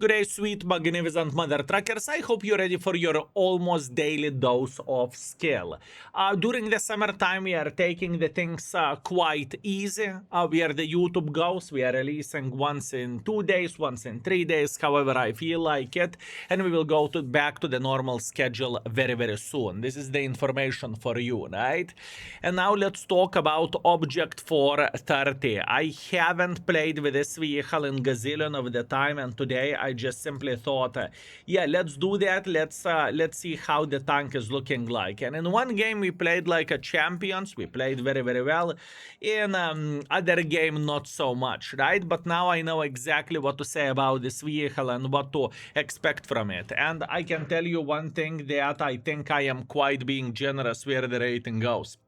Good day, sweet magnificent mother truckers. I hope you're ready for your almost daily dose of skill. During the summertime, we are taking the things quite easy. Where the YouTube goes, we are releasing once in 2 days, once in 3 days, however I feel like it, and we will go back to the normal schedule very, very soon. This is the information for you, right? And now let's talk about Object 430. I haven't played with this vehicle in gazillion of the time, and today I just simply thought, yeah, let's do that. Let's see how the tank is looking like. And in one game we played like a champions. We played very, very well. In other game, not so much, right? But now I know exactly what to say about this vehicle and what to expect from it. And I can tell you one thing, that I think I am quite being generous where the rating goes.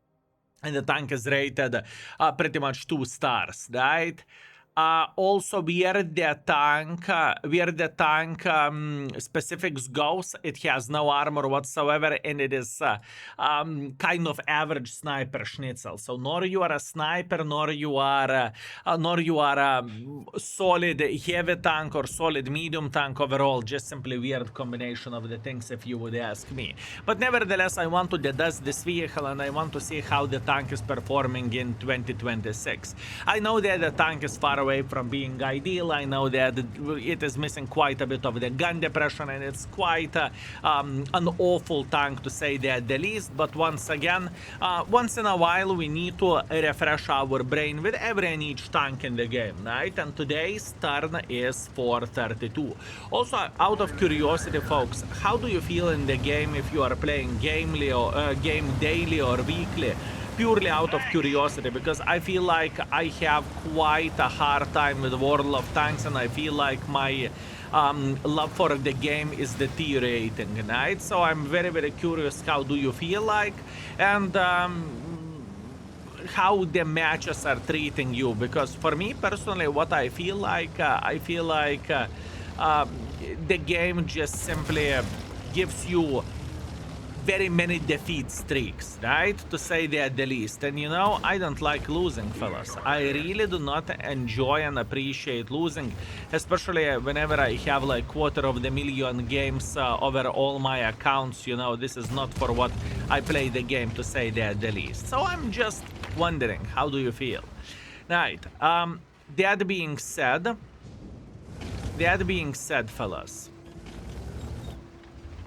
And the tank is rated pretty much 2 stars, right? Also, where the tank specifics goes, it has no armor whatsoever, and it is kind of average sniper schnitzel. So nor you are a sniper, nor you are a solid heavy tank or solid medium tank overall. Just simply weird combination of the things, if you would ask me. But nevertheless, I want to dust this vehicle, and I want to see how the tank is performing in 2026. I know that the tank is far away from being ideal. I know that it is missing quite a bit of the gun depression, and it's quite an awful tank to say that the least. But once again, once in a while we need to refresh our brain with every and each tank in the game, right? And today's turn is 432. Also, out of curiosity, folks, how do you feel in the game if you are playing game daily or weekly? Purely out of curiosity, because I feel like I have quite a hard time with World of Tanks, and I feel like my love for the game is deteriorating, right? So I'm very, very curious, how do you feel like, and how the matches are treating you, because for me personally, what I feel like, the game just simply gives you very many defeat streaks, right? To say that the least. And you know, I don't like losing, fellas. I really do not enjoy and appreciate losing, especially whenever I have like 250,000 games over all my accounts. You know, this is not for what I play the game, to say that the least. So I'm just wondering, how do you feel? Right. That being said, fellas,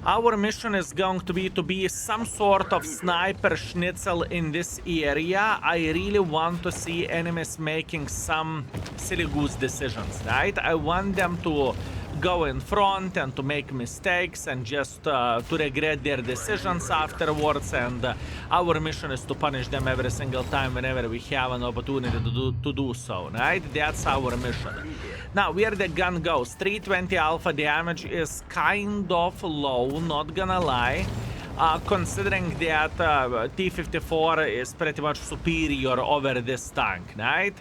our mission is going to be some sort of sniper schnitzel in this area. I really want to see enemies making some silly goose decisions, right? I want them to go in front and to make mistakes and just to regret their decisions afterwards, and our mission is to punish them every single time whenever we have an opportunity to do so, right? That's our mission. Now, where the gun goes, 320 alpha damage is kind of low, not gonna lie. Considering that T-54 is pretty much superior over this tank, right?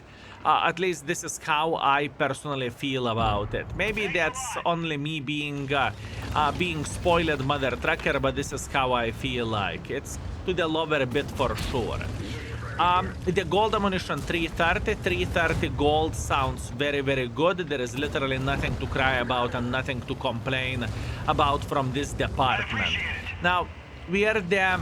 At least this is how I personally feel about it. Maybe that's only me being spoiled mother trucker, but this is how I feel like. It's to the lower bit for sure. The gold ammunition 330 gold sounds very, very good. There is literally nothing to cry about and nothing to complain about from this department. Now, where the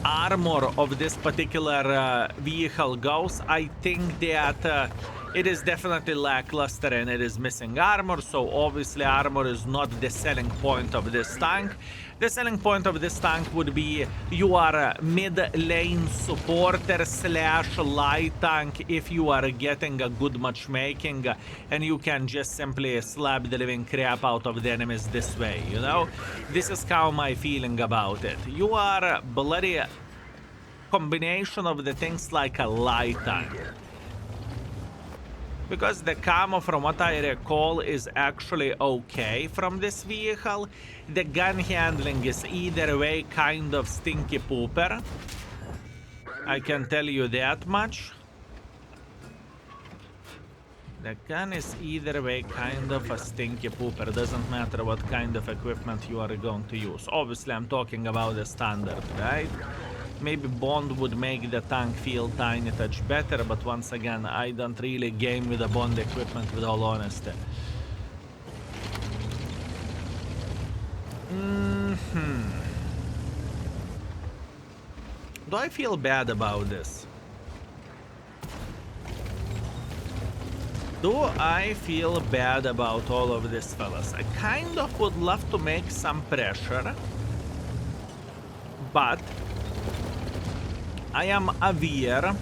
armor of this particular vehicle goes, I think that it is definitely lackluster and it is missing armor, so obviously armor is not the selling point of this tank. The selling point of this tank would be you are a mid-lane supporter / light tank if you are getting a good matchmaking, and you can just simply slap the living crap out of the enemies this way, you know? This is how my feeling about it. You are a bloody combination of the things like a light tank. Because the camo, from what I recall, is actually okay from this vehicle. The gun handling is either way kind of stinky pooper. I can tell you that much. The gun is either way kind of a stinky pooper. Doesn't matter what kind of equipment you are going to use. Obviously, I'm talking about the standard, right? Maybe Bond would make the tank feel tiny touch better, but once again, I don't really game with the Bond equipment, with all honesty. Do I feel bad about this? Do I feel bad about all of this, fellas? I kind of would love to make some pressure, but I am aware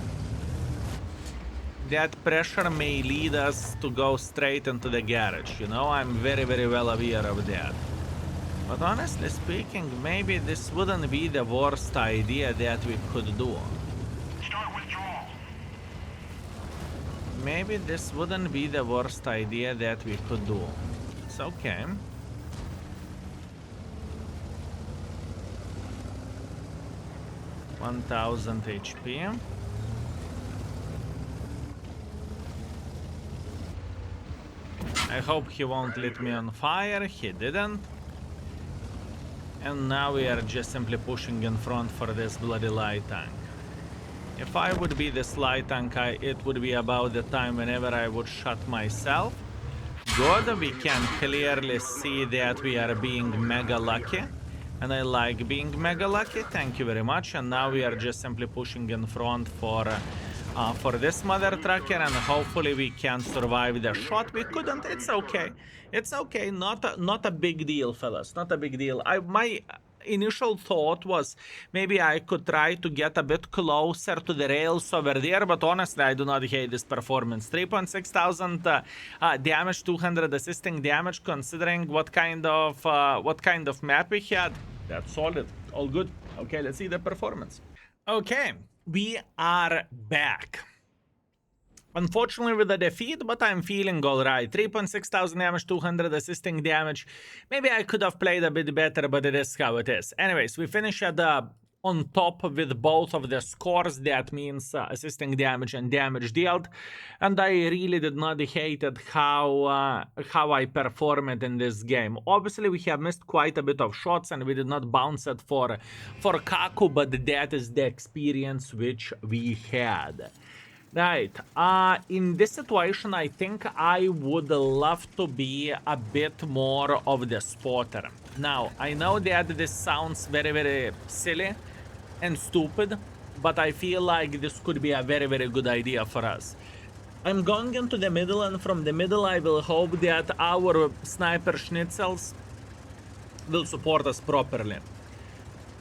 that pressure may lead us to go straight into the garage, you know? I'm very, very well aware of that. But honestly speaking, maybe this wouldn't be the worst idea that we could do. Start withdrawal. Maybe this wouldn't be the worst idea that we could do. It's okay. $1,000 HP. I hope he won't lit me on fire. He didn't. And now we are just simply pushing in front for this bloody light tank. If I would be this light tank, it would be about the time whenever I would shot myself. Good, we can clearly see that we are being mega lucky. And I like being mega lucky, thank you very much. And now we are just simply pushing in front for this mother trucker, and hopefully we can survive the shot. We couldn't, it's okay. It's okay, not a big deal, fellas, not a big deal. My initial thought was maybe I could try to get a bit closer to the rails over there, but honestly I do not hate this performance. 3.6 thousand damage, 200 assisting damage, considering what kind of map we had. That's solid, all good. Okay, let's see the performance. Okay, we are back. Unfortunately with the defeat, but I'm feeling alright. 3.6 thousand damage, 200 assisting damage. Maybe I could have played a bit better, but it is how it is. Anyways, we finished at on top with both of the scores. That means assisting damage and damage dealt. And I really did not hate it how I performed in this game. Obviously, we have missed quite a bit of shots and we did not bounce it for Kaku, but that is the experience which we had. Right, in this situation, I think I would love to be a bit more of the spotter. Now, I know that this sounds very, very silly and stupid, but I feel like this could be a very, very good idea for us. I'm going into the middle, and from the middle I will hope that our sniper schnitzels will support us properly.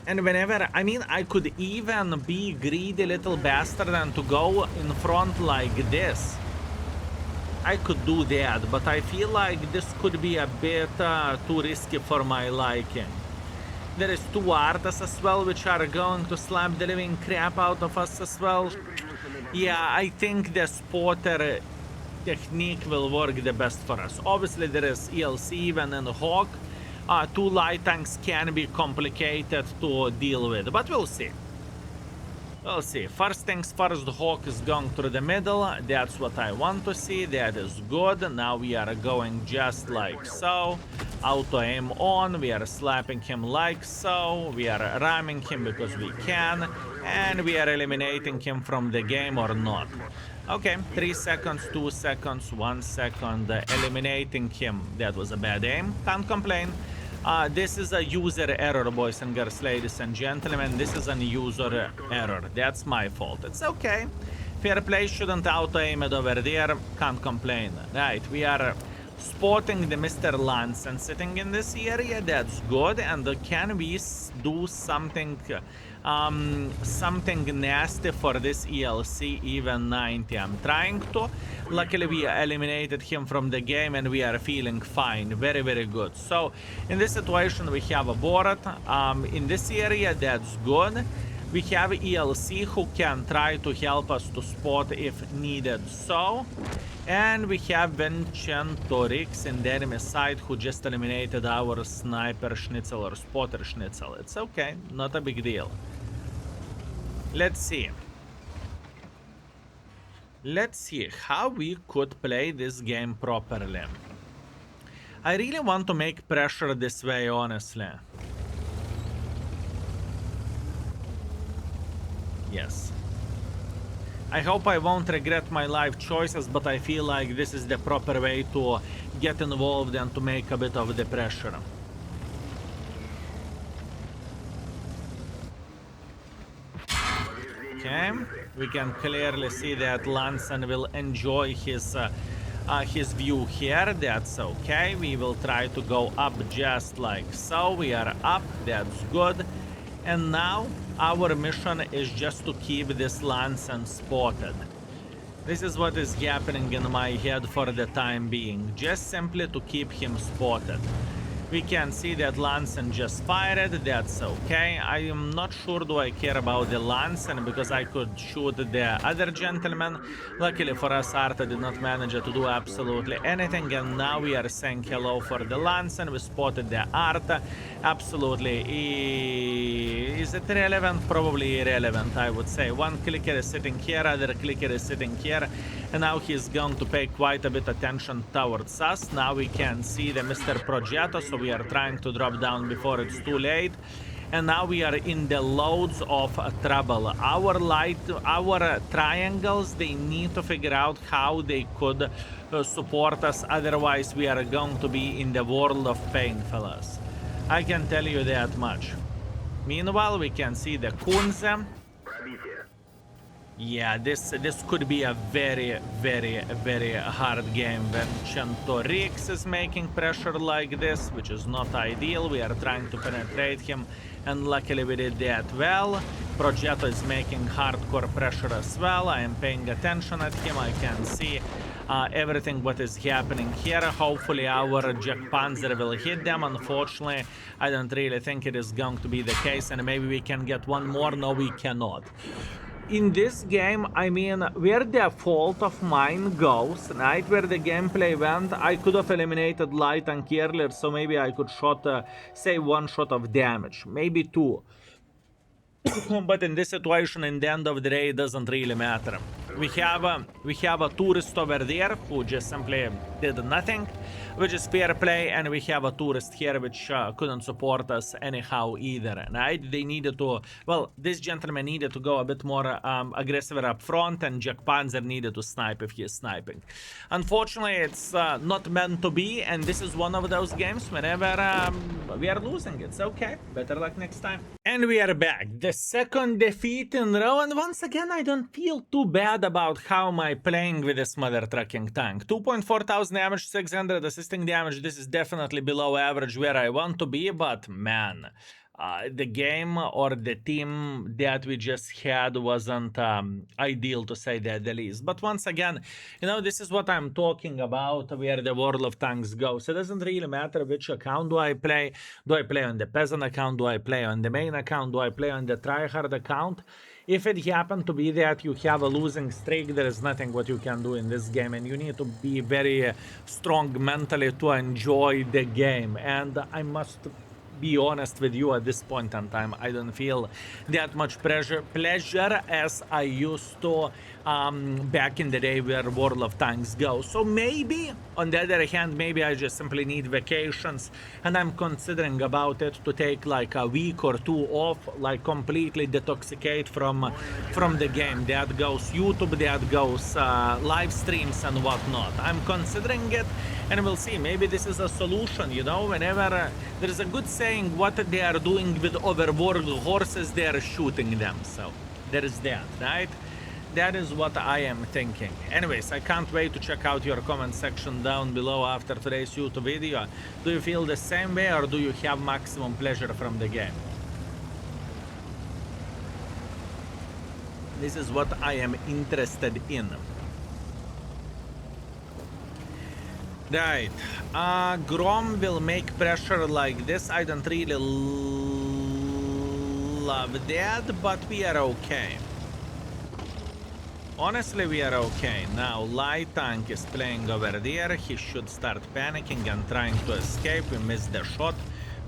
And whenever, I mean, I could even be greedy little bastard and to go in front like this. I could do that, but I feel like this could be a bit too risky for my liking. There is two artists as well, which are going to slap the living crap out of us as well. Yeah, I think the spotter technique will work the best for us. Obviously, there is ELC even and Hawk. Two light tanks can be complicated to deal with, but we'll see. We'll see. First things first, the Hawk is going through the middle. That's what I want to see. That is good. Now we are going just like so. Auto aim on. We are slapping him like so. We are ramming him because we can. And we are eliminating him from the game or not. Okay, 3 seconds, 2 seconds, 1 second. Eliminating him. That was a bad aim. Can't complain. This is a user error, boys and girls, ladies and gentlemen. This is a user error. That's my fault. It's okay. Fair play, shouldn't auto-aim it over there. Can't complain. Right, we are spotting the Mr. Lansen sitting in this area. That's good. And can we do something something nasty for this ELC, even 90? I'm trying to. Luckily, we eliminated him from the game and we are feeling fine. Very, very good. So, in this situation, we have a board. In this area, that's good. We have ELC who can try to help us to spot if needed so. And we have Vincentorix in the enemy side who just eliminated our sniper schnitzel or spotter schnitzel. It's okay, not a big deal. Let's see. Let's see how we could play this game properly. I really want to make pressure this way, honestly. Yes. I hope I won't regret my life choices, but I feel like this is the proper way to get involved and to make a bit of the pressure. Okay, we can clearly see that Lanson will enjoy his view here. That's okay. We will try to go up just like so. We are up. That's good. And now our mission is just to keep this Lanson spotted. This is what is happening in my head for the time being. Just simply to keep him spotted. We can see that Lanson just fired, that's okay. I am not sure do I care about the Lanson because I could shoot the other gentleman. Luckily for us, Arta did not manage to do absolutely anything, and now we are saying hello for the Lanson. We spotted the Arta. Absolutely. Is it relevant? Probably irrelevant, I would say. One clicker is sitting here, other clicker is sitting here, and now he's going to pay quite a bit attention towards us. Now we can see the Mr. Progetto, so we are trying to drop down before it's too late. And now we are in the loads of trouble. Our triangles, they need to figure out how they could support us. Otherwise, we are going to be in the world of pain, fellas. I can tell you that much. Meanwhile, we can see the Kunze. Yeah, this could be a very, very, very hard game when Centorix is making pressure like this, which is not ideal. We are trying to penetrate him, and luckily we did that well. Progetto is making hardcore pressure as well. I am paying attention at him. I can see everything what is happening here. Hopefully our Jack Panzer will hit them. Unfortunately, I don't really think it is going to be the case, and maybe we can get one more. No, we cannot. In this game, I mean, where the fault of mine goes, right, where the gameplay went, I could have eliminated light tank earlier, so maybe I could shot, say, one shot of damage, maybe two. But in this situation, in the end of the day, it doesn't really matter. We have a tourist over there who just simply did nothing, which is fair play, and we have a tourist here which couldn't support us anyhow either, right? They needed to, well, this gentleman needed to go a bit more aggressive up front, and Jack Panzer needed to snipe if he is sniping. Unfortunately, it's not meant to be, and this is one of those games whenever we are losing. It's okay. Better luck next time. And we are back. The second defeat in a row, and once again, I don't feel too bad about how am I playing with this mother trucking tank. 2.4 thousand damage, 600 assisting damage. This is definitely below average where I want to be, but man, the game or the team that we just had wasn't ideal, to say that the least. But once again, you know, this is what I'm talking about, where the World of Tanks goes. It doesn't really matter which account do I play. Do I play on the peasant account? Do I play on the main account? Do I play on the tryhard account? If it happened to be that you have a losing streak, there is nothing what you can do in this game, and you need to be very strong mentally to enjoy the game. And I must be honest with you, at this point in time, I don't feel that much pleasure as I used to back in the day where World of Tanks go. So maybe, on the other hand, maybe I just simply need vacations, and I'm considering about it to take like a week or two off, like completely detoxicate from the game. That goes YouTube, that goes live streams and whatnot. I'm considering it, and we'll see. Maybe this is a solution, you know, whenever there is a good saying, what they are doing with overworked horses, they are shooting them. So there is that, right? That is what I am thinking. Anyways, I can't wait to check out your comment section down below after today's YouTube video. Do you feel the same way, or do you have maximum pleasure from the game? This is what I am interested in. Right. Grom will make pressure like this. I don't really love that, but we are okay. Honestly, we are okay. Now, light tank is playing over there. He should start panicking and trying to escape. We missed the shot,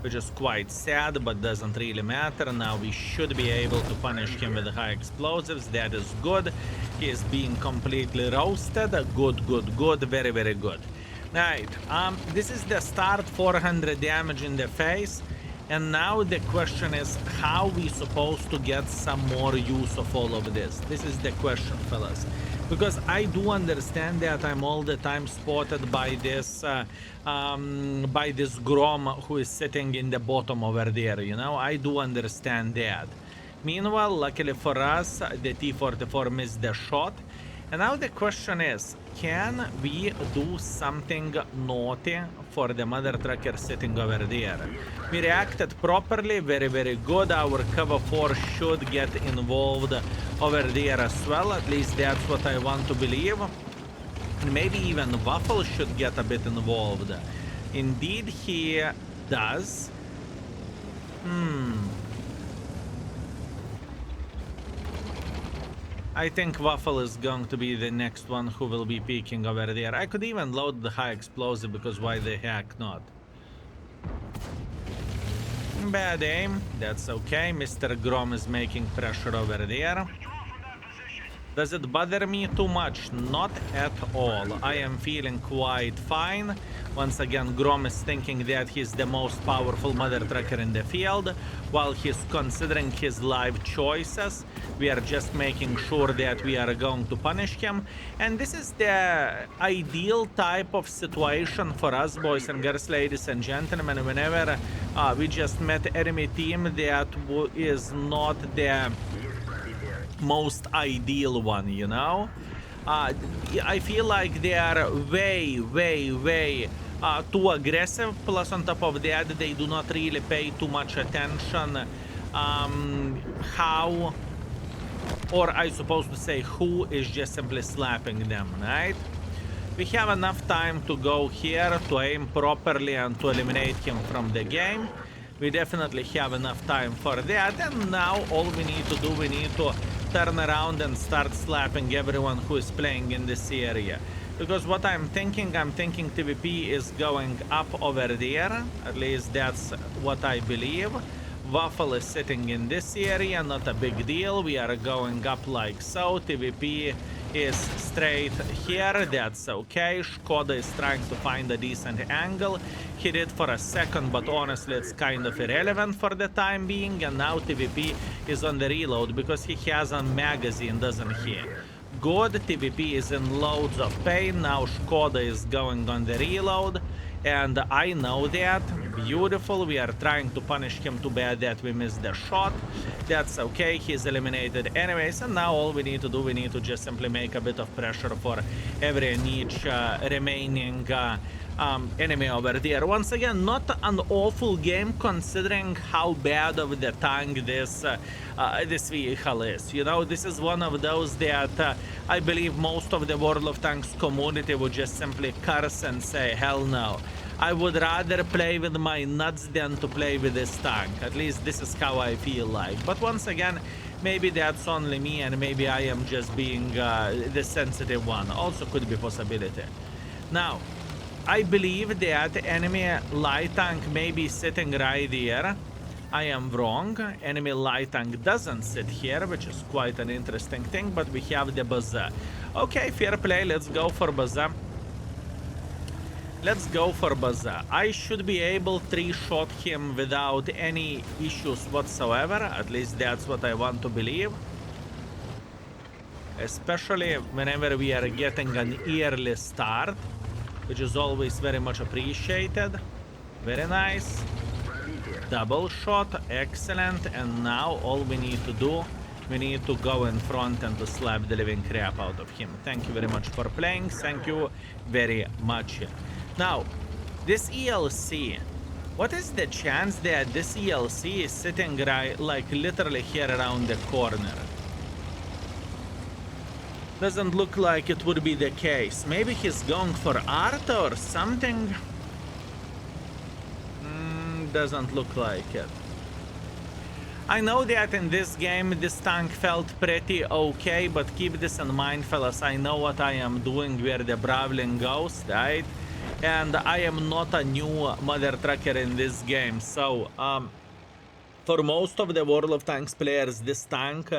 which is quite sad, but doesn't really matter. Now we should be able to punish him with high explosives. That is good. He is being completely roasted. Good, good, good. Very, very good. Right. This is the start, 400 damage in the face. And now the question is, how we supposed to get some more use of all of this? This is the question, fellas. Because I do understand that I'm all the time spotted by this Grom who is sitting in the bottom over there, you know? I do understand that. Meanwhile, luckily for us, the T-44 missed the shot. And now the question is, can we do something naughty for the mother trucker sitting over there? We reacted properly, very, very good. Our cover 4 should get involved over there as well. At least that's what I want to believe. And maybe even Waffle should get a bit involved. Indeed, he does. I think Waffle is going to be the next one who will be peeking over there. I could even load the high explosive, because why the heck not? Bad aim, that's okay. Mr. Grom is making pressure over there. Does it bother me too much? Not at all. I am feeling quite fine. Once again, Grom is thinking that he's the most powerful mother trucker in the field. While he's considering his life choices, we are just making sure that we are going to punish him. And this is the ideal type of situation for us, boys and girls, ladies and gentlemen, whenever we just met enemy team that is not the most ideal one, you know. I feel like they are way too aggressive. Plus on top of that, they do not really pay too much attention how, or I suppose to say who, is just simply slapping them, right? We have enough time to go here to aim properly and to eliminate him from the game. We definitely have enough time for that. And now all we need to do, we need to turn around and start slapping everyone who is playing in this area. Because what I'm thinking TVP is going up over there. At least that's what I believe. Waffle is sitting in this area, not a big deal. We are going up like so. TVP is straight here, that's okay. Skoda is trying to find a decent angle. He did for a second, but honestly it's kind of irrelevant for the time being. And now TVP is on the reload because he has a magazine, doesn't he? Good, TVP is in loads of pain. Now Skoda is going on the reload. And I know that. Beautiful. We are trying to punish him too bad that we missed the shot. That's okay. He's eliminated anyways. And now all we need to do, we need to just simply make a bit of pressure for every and each remaining enemy over there. Once again, not an awful game considering how bad of the tank this vehicle is. You know, this is one of those that I believe most of the World of Tanks community would just simply curse and say, hell no. I would rather play with my nuts than to play with this tank. At least this is how I feel like. But once again, maybe that's only me and maybe I am just being the sensitive one. Also could be possibility. Now, I believe that enemy light tank may be sitting right there. I am wrong. Enemy light tank doesn't sit here, which is quite an interesting thing, but we have the Baza. Okay, fair play. Let's go for Baza. Let's go for Baza. I should be able to 3-shot him without any issues whatsoever. At least that's what I want to believe. Especially whenever we are getting an early start, which is always very much appreciated. Very nice. Double shot, excellent. And now all we need to do, we need to go in front and to slap the living crap out of him. Thank you very much for playing. Thank you very much. Now, this ELC, what is the chance that this ELC is sitting right, like literally here around the corner? Doesn't look like it would be the case. Maybe he's going for art or something? Doesn't look like it. I know that in this game this tank felt pretty okay, but keep this in mind, fellas. I know what I am doing where the Brawling goes, right? And I am not a new mother trucker in this game, so for most of the World of Tanks players, this tank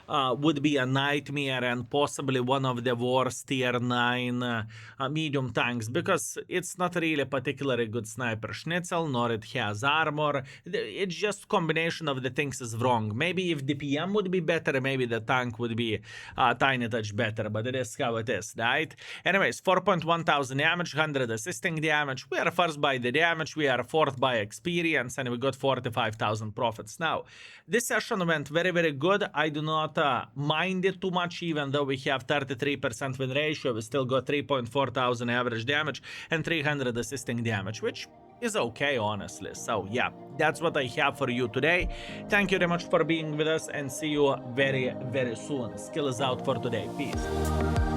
would be a nightmare and possibly one of the worst tier 9 medium tanks, because it's not really a particularly good sniper schnitzel, nor it has armor. It's just combination of the things is wrong. Maybe if the PM would be better, maybe the tank would be a tiny touch better, but it is how it is, right? Anyways, 4.1 thousand damage, 100 assisting damage. We are first by the damage, we are fourth by experience, and we got 45,000 profits. Now, this session went very, very good. I do not mind it too much, even though we have 33% win ratio. We still got 3.4 thousand average damage and 300 assisting damage, which is okay, honestly. So yeah, that's what I have for you today. Thank you very much for being with us, and see you very, very soon. Skill is out for today. Peace.